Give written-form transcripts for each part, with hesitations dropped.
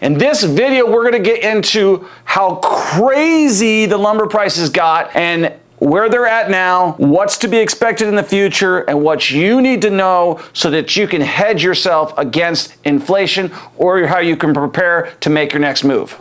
In this video, we're gonna get into how crazy the lumber prices got and where they're at now, what's to be expected in the future, and what you need to know so that you can hedge yourself against inflation or how you can prepare to make your next move.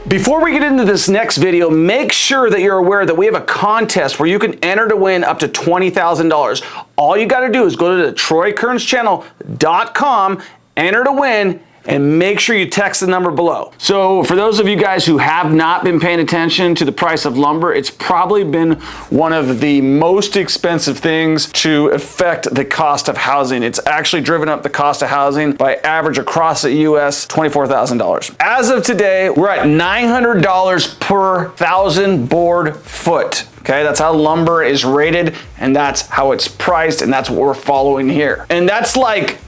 Before we get into this next video, make sure that you're aware that we have a contest where you can enter to win up to $20,000. All you got to do is go to the TroyKearnsChannel.com, enter to win, and make sure you text the number below. So for those of you guys who have not been paying attention to the price of lumber, it's probably been one of the most expensive things to affect the cost of housing. It's actually driven up the cost of housing by average across the US $24,000. As of today, we're at $900 per 1,000 board foot. Okay, that's how lumber is rated, and that's how it's priced, and that's what we're following here. And that's like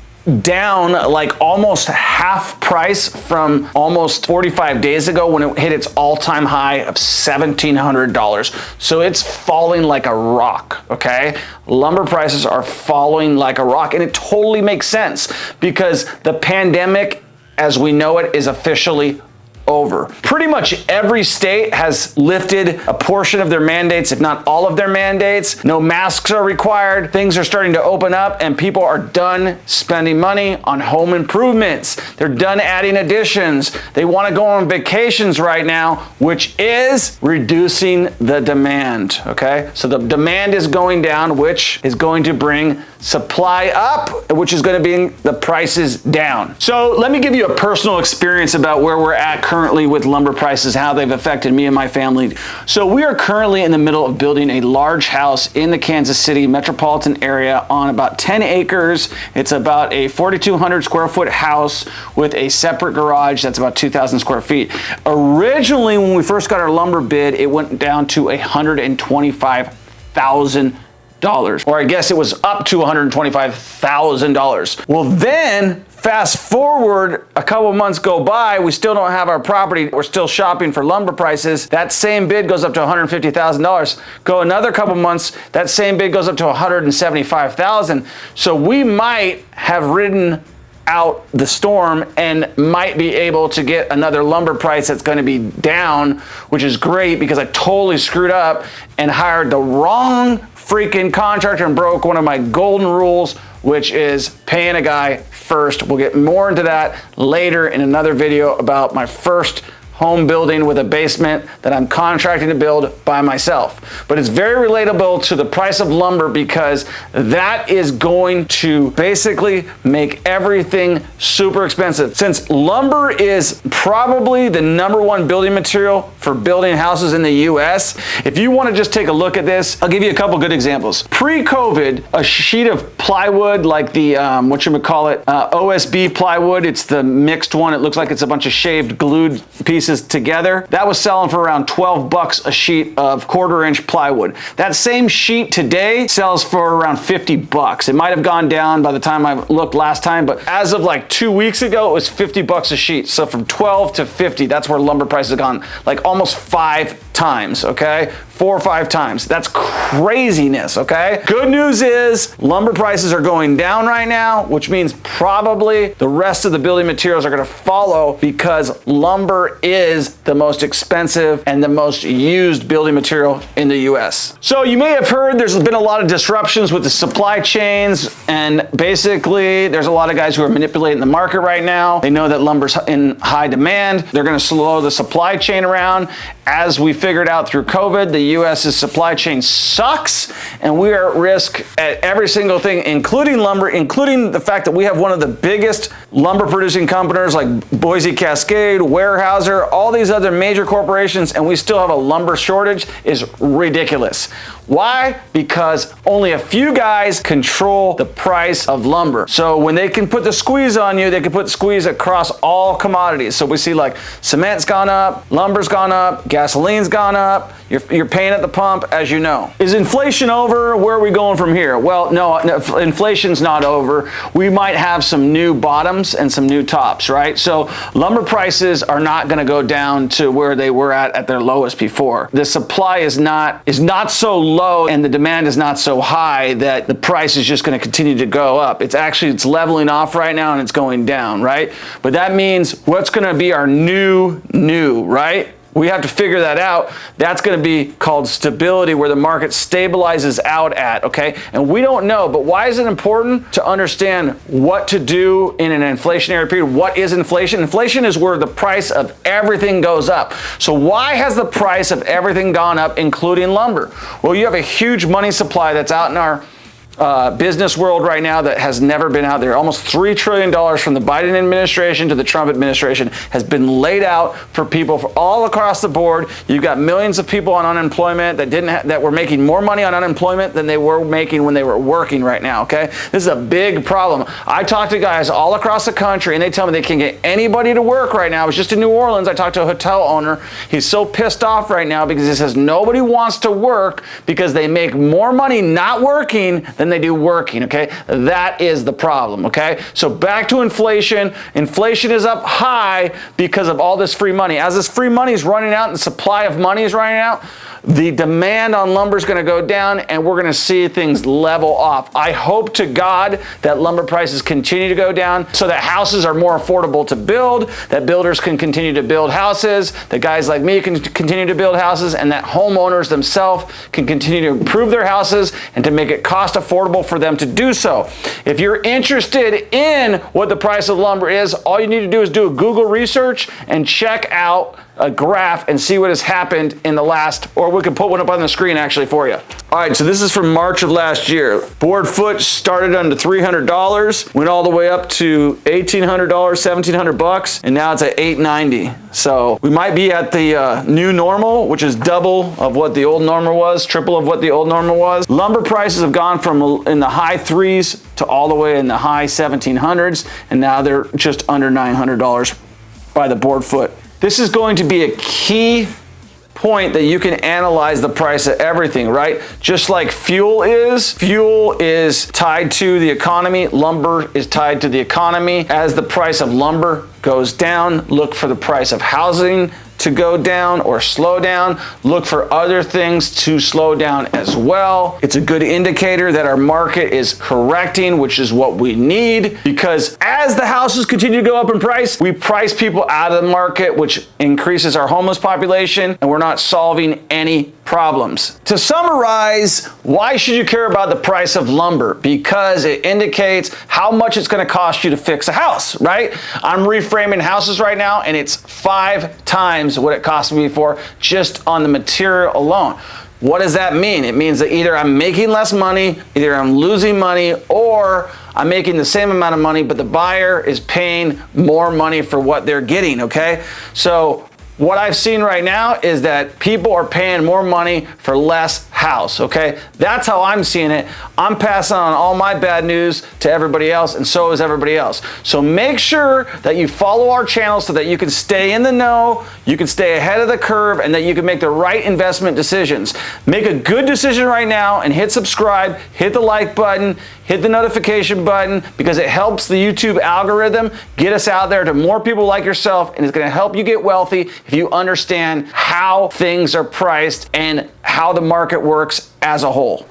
down like almost half price from almost 45 days ago when it hit its all-time high of $1,700. So it's falling like a rock, okay? Lumber prices are falling like a rock, and it totally makes sense because the pandemic, as we know it, is officially over. Pretty much every state has lifted a portion of their mandates, if not all of their mandates. No masks are required. Things are starting to open up, and people are done spending money on home improvements. They're done adding additions. They want to go on vacations right now, which is reducing the demand, okay? So the demand is going down, which is going to bring supply up, which is going to bring the prices down. So let me give you a personal experience about where we're at currently with lumber prices, how they've affected me and my family. So we are currently in the middle of building a large house in the Kansas City metropolitan area on about 10 acres. It's about a 4,200 square foot house with a separate garage that's about 2,000 square feet. Originally, when we first got our lumber bid, it went down to $125,000. Or I guess it was up to $125,000. Well, then fast forward a couple months go by, we still don't have our property. We're still shopping for lumber prices. That same bid goes up to $150,000. Go another couple months, that same bid goes up to $175,000. So we might have ridden out the storm and might be able to get another lumber price that's going to be down, which is great because I totally screwed up and hired the wrong freaking contractor and broke one of my golden rules, which is paying a guy first. We'll get more into that later in another video about my first home building with a basement that I'm contracting to build by myself. But it's very relatable to the price of lumber because that is going to basically make everything super expensive. Since lumber is probably the #1 building material for building houses in the US, if you want to just take a look at this, I'll give you a couple good examples. Pre-COVID, a sheet of plywood like the, OSB plywood, it's the mixed one. It looks like it's a bunch of shaved, glued pieces together. That was selling for around 12 bucks a sheet of 1/4-inch plywood. That same sheet today sells for around 50 bucks. It might have gone down by the time I looked last time, but as of like 2 weeks ago, it was 50 bucks a sheet. So from 12 to 50, that's where lumber prices have gone, like almost 5 times, okay? 4 or 5 times. That's craziness, okay? Good news is lumber prices are going down right now, which means probably the rest of the building materials are gonna follow because lumber is the most expensive and the most used building material in the US. So you may have heard there's been a lot of disruptions with the supply chains, and basically there's a lot of guys who are manipulating the market right now. They know that lumber's in high demand. They're gonna slow the supply chain around. As we figured out through COVID, the US's supply chain sucks, and we are at risk at every single thing, including lumber, including the fact that we have one of the biggest lumber producing companies like Boise Cascade, Weyerhaeuser, all these other major corporations, and we still have a lumber shortage is ridiculous. Why? Because only a few guys control the price of lumber. So when they can put the squeeze on you, they can put the squeeze across all commodities. So we see like cement's gone up, lumber's gone up, gasoline's gone up, You're paying at the pump, as you know. Is inflation over? Where are we going from here? Well, no, inflation's not over. We might have some new bottoms and some new tops, right? So lumber prices are not going to go down to where they were at their lowest before. The supply is not so low and the demand is not so high that the price is just going to continue to go up. It's leveling off right now and it's going down, right? But that means what's going to be our new, right? We have to figure that out. That's going to be called stability, where the market stabilizes out at, okay? And we don't know, but why is it important to understand what to do in an inflationary period? What is inflation? Inflation is where the price of everything goes up. So why has the price of everything gone up, including lumber? Well, you have a huge money supply that's out in our business world right now that has never been out there. Almost $3 trillion from the Biden administration to the Trump administration has been laid out for people all across the board. You've got millions of people on unemployment that were making more money on unemployment than they were making when they were working right now, okay? This is a big problem. I talk to guys all across the country and they tell me they can't get anybody to work right now. I was just in New Orleans. I talked to a hotel owner. He's so pissed off right now because he says nobody wants to work because they make more money not working than they do working, okay? That is the problem, okay? So back to inflation. Inflation is up high because of all this free money. As this free money is running out and the supply of money is running out, the demand on lumber is going to go down and we're going to see things level off. I hope to God that lumber prices continue to go down so that houses are more affordable to build, that builders can continue to build houses, that guys like me can continue to build houses, and that homeowners themselves can continue to improve their houses and to make it cost affordable for them to do so. If you're interested in what the price of lumber is, all you need to do is do a Google research and check out a graph and see what has happened in the last, or we can put one up on the screen actually for you. All right, so this is from March of last year. Board foot started under $300, went all the way up to $1,800, $1,700, and now it's at $890. So we might be at the new normal, which is double of what the old normal was, triple of what the old normal was. Lumber prices have gone from in the high threes to all the way in the high 1700s, and now they're just under $900 by the board foot. This is going to be a key point that you can analyze the price of everything, right? Just like fuel is tied to the economy, lumber is tied to the economy. As the price of lumber goes down, look for the price of housing to go down or slow down. Look for other things to slow down as well. It's a good indicator that our market is correcting, which is what we need, because as the houses continue to go up in price, we price people out of the market, which increases our homeless population, and we're not solving any problems. To summarize, why should you care about the price of lumber? Because it indicates how much it's going to cost you to fix a house, right? I'm reframing houses right now, and it's 5 times what it cost me before just on the material alone. What does that mean? It means that either I'm making less money, either I'm losing money, or I'm making the same amount of money, but the buyer is paying more money for what they're getting, okay? So what I've seen right now is that people are paying more money for less house, okay? That's how I'm seeing it. I'm passing on all my bad news to everybody else, and so is everybody else. So make sure that you follow our channel so that you can stay in the know, you can stay ahead of the curve, and that you can make the right investment decisions. Make a good decision right now and hit subscribe, hit the like button, hit the notification button, because it helps the YouTube algorithm get us out there to more people like yourself, and it's going to help you get wealthy if you understand how things are priced and how the market works as a whole.